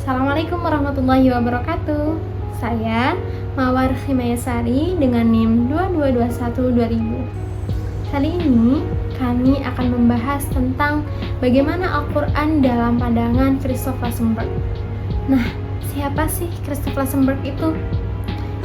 Assalamualaikum warahmatullahi wabarakatuh. Saya Mawar Himayasari dengan NIM 2221 2000. Kali ini kami akan membahas tentang bagaimana Al-Quran dalam pandangan Christoph Lassenberg. Nah, siapa sih Christoph Lassenberg itu?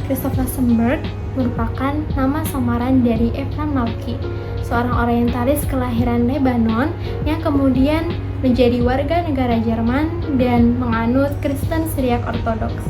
Christoph Lassenberg merupakan nama samaran dari Ephraim Malki, seorang orientalis kelahiran Lebanon yang kemudian menjadi warga negara Jerman dan menganut Kristen Syriak Ortodoks.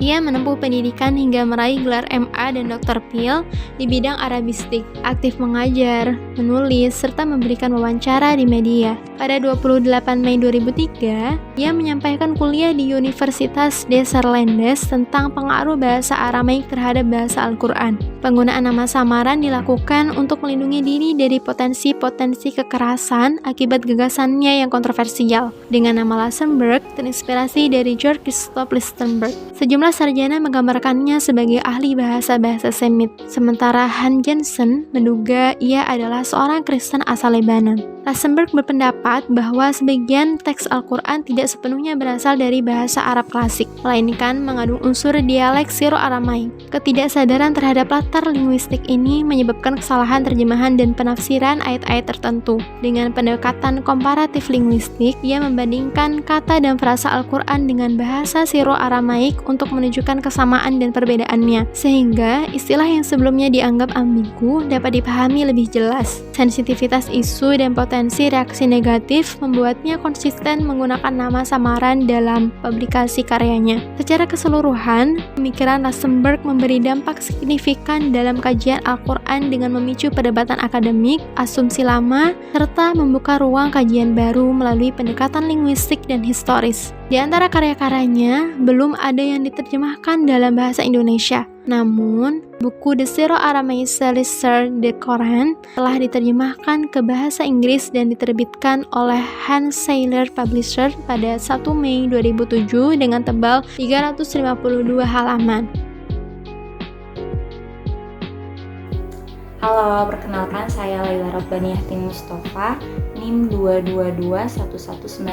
Ia menempuh pendidikan hingga meraih gelar MA dan Dr. Phil di bidang Arabistik, aktif mengajar, menulis, serta memberikan wawancara di media. Pada 28 Mei 2003, ia menyampaikan kuliah di Universitas des Saarlandes tentang pengaruh bahasa Aramaik terhadap bahasa Al-Quran. Penggunaan nama samaran dilakukan untuk melindungi diri dari potensi-potensi kekerasan akibat gagasannya yang kontroversial. Dengan nama Lassenberg terinspirasi dari Georg Christoph Lichtenberg. Sejumlah sarjana menggambarkannya sebagai ahli bahasa-bahasa Semit, sementara Hans Jensen menduga ia adalah seorang Kristen asal Lebanon. Lassenberg berpendapat bahwa sebagian teks Al-Quran tidak sepenuhnya berasal dari bahasa Arab klasik, melainkan mengandung unsur dialek Syro-Aramaik. Ketidaksadaran terhadap latar linguistik ini menyebabkan kesalahan terjemahan dan penafsiran ayat-ayat tertentu. Dengan pendekatan komparatif linguistik, ia membandingkan kata dan frasa Al-Quran dengan bahasa Syro-Aramaik untuk menunjukkan kesamaan dan perbedaannya, sehingga istilah yang sebelumnya dianggap ambigu dapat dipahami lebih jelas. Sensitivitas isu dan potensi reaksi negatif membuatnya konsisten menggunakan nama samaran dalam publikasi karyanya. Secara keseluruhan, pemikiran Lassenberg memberi dampak signifikan dalam kajian Al-Quran dengan memicu perdebatan akademik, asumsi lama, serta membuka ruang kajian baru melalui pendekatan linguistik dan historis. Di antara karya-karyanya, belum ada yang diterjemahkan dalam bahasa Indonesia. Namun, buku The Syro-Aramaic Literature The Quran telah diterjemahkan ke bahasa Inggris dan diterbitkan oleh Hans Sailer Publisher pada 1 Mei 2007 dengan tebal 352 halaman. Halo, perkenalkan saya Laila Rabbaniati Mustafa, NIM 222-11982.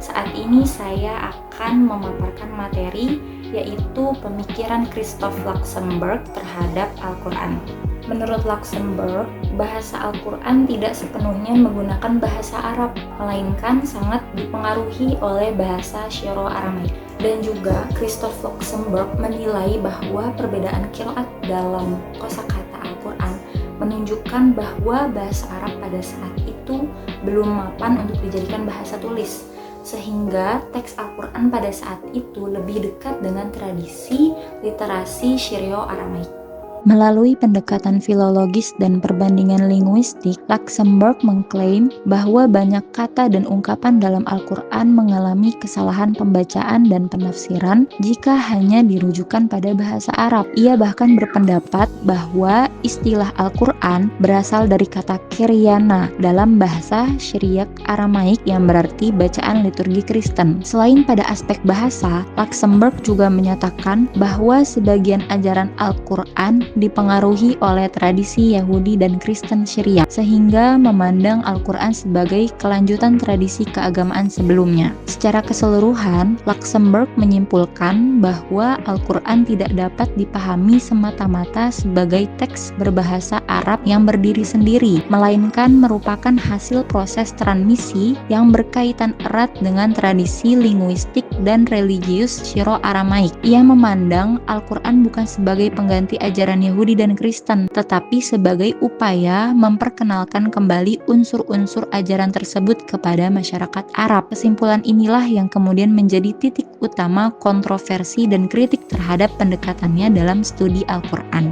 Saat ini saya akan memaparkan materi yaitu pemikiran Christoph Lassenberg terhadap Al-Quran. Menurut Lassenberg, bahasa Al-Quran tidak sepenuhnya menggunakan bahasa Arab, melainkan sangat dipengaruhi oleh bahasa Syro-Aramaik. Dan juga Christoph Lassenberg menilai bahwa perbedaan qiraat dalam kosakata Al-Quran menunjukkan bahwa bahasa Arab pada saat itu belum mapan untuk dijadikan bahasa tulis, sehingga teks Al-Quran pada saat itu lebih dekat dengan tradisi literasi Syrio-Aramaik. Melalui pendekatan filologis dan perbandingan linguistik, Lassenberg mengklaim bahwa banyak kata dan ungkapan dalam Al-Quran mengalami kesalahan pembacaan dan penafsiran jika hanya dirujukan pada bahasa Arab. Ia bahkan berpendapat bahwa istilah Al-Quran berasal dari kata Kiryana dalam bahasa Syriak Aramaik yang berarti bacaan liturgi Kristen. Selain pada aspek bahasa, Lassenberg juga menyatakan bahwa sebagian ajaran Al-Quran dipengaruhi oleh tradisi Yahudi dan Kristen Syriak, sehingga memandang Al-Quran sebagai kelanjutan tradisi keagamaan sebelumnya. Secara keseluruhan, Lassenberg menyimpulkan bahwa Al-Quran tidak dapat dipahami semata-mata sebagai teks berbahasa Arab yang berdiri sendiri, melainkan merupakan hasil proses transmisi yang berkaitan erat dengan tradisi linguistik dan religius Syro-Aramaik. Ia memandang Al-Quran bukan sebagai pengganti ajaran Yahudi dan Kristen, tetapi sebagai upaya memperkenalkan kembali unsur-unsur ajaran tersebut kepada masyarakat Arab. Kesimpulan inilah yang kemudian menjadi titik utama kontroversi dan kritik terhadap pendekatannya dalam studi Al-Quran.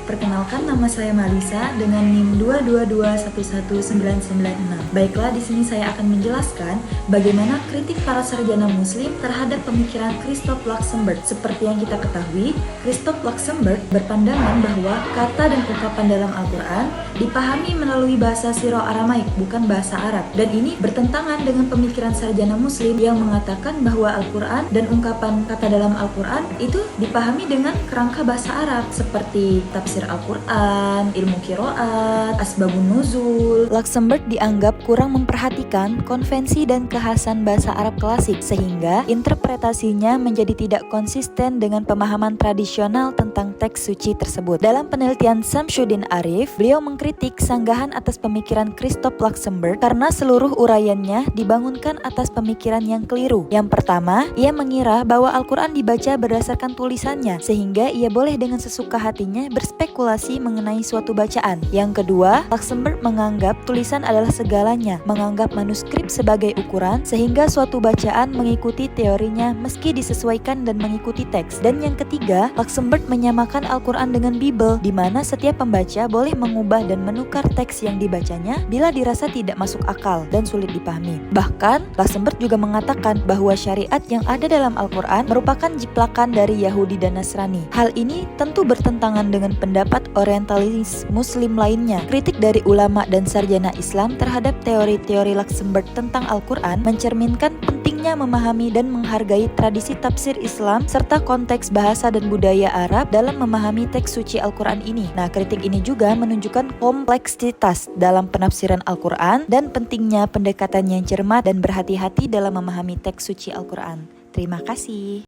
Perkenalkan, nama saya Malisa dengan NIM 222-11996. Baiklah, di sini saya akan menjelaskan bagaimana kritik para sarjana muslim terhadap pemikiran Christoph Lassenberg. Seperti yang kita ketahui, Christoph Lassenberg berpandangan bahwa kata dan ungkapan dalam Al-Quran dipahami melalui bahasa Syro-Aramaik, bukan bahasa Arab. Dan ini bertentangan dengan pemikiran sarjana muslim yang mengatakan bahwa Al-Quran dan ungkapan kata dalam Al-Quran itu dipahami dengan kerangka bahasa Arab, seperti tafsir Al-Quran Al-Quran, ilmu qiraat, asbabun nuzul. Luxemburg dianggap kurang memperhatikan konvensi dan kekhasan bahasa Arab klasik, sehingga interpretasinya menjadi tidak konsisten dengan pemahaman tradisional tentang teks suci tersebut. Dalam penelitian Samsudin Arif, beliau mengkritik sanggahan atas pemikiran Christoph Luxemburg karena seluruh uraiannya dibangunkan atas pemikiran yang keliru. Yang pertama, ia mengira bahwa Al-Quran dibaca berdasarkan tulisannya, sehingga ia boleh dengan sesuka hatinya berspekulasi mengenai suatu bacaan. Yang kedua, Luxemburg menganggap tulisan adalah segalanya, menganggap manuskrip sebagai ukuran, sehingga suatu bacaan mengikuti teorinya meski disesuaikan dan mengikuti teks. Dan yang ketiga, Luxemburg menyamakan Al-Quran dengan Bible, di mana setiap pembaca boleh mengubah dan menukar teks yang dibacanya bila dirasa tidak masuk akal dan sulit dipahami. Bahkan, Luxemburg juga mengatakan bahwa syariat yang ada dalam Al-Quran merupakan jiplakan dari Yahudi dan Nasrani. Hal ini tentu bertentangan dengan pendapat orientalis muslim lainnya. Kritik dari ulama dan sarjana Islam terhadap teori-teori Luxemburg tentang Al-Quran mencerminkan pentingnya memahami dan menghargai tradisi tafsir Islam serta konteks bahasa dan budaya Arab dalam memahami teks suci Al-Quran ini. Nah, kritik ini juga menunjukkan kompleksitas dalam penafsiran Al-Quran dan pentingnya pendekatan yang cermat dan berhati-hati dalam memahami teks suci Al-Quran. Terima kasih.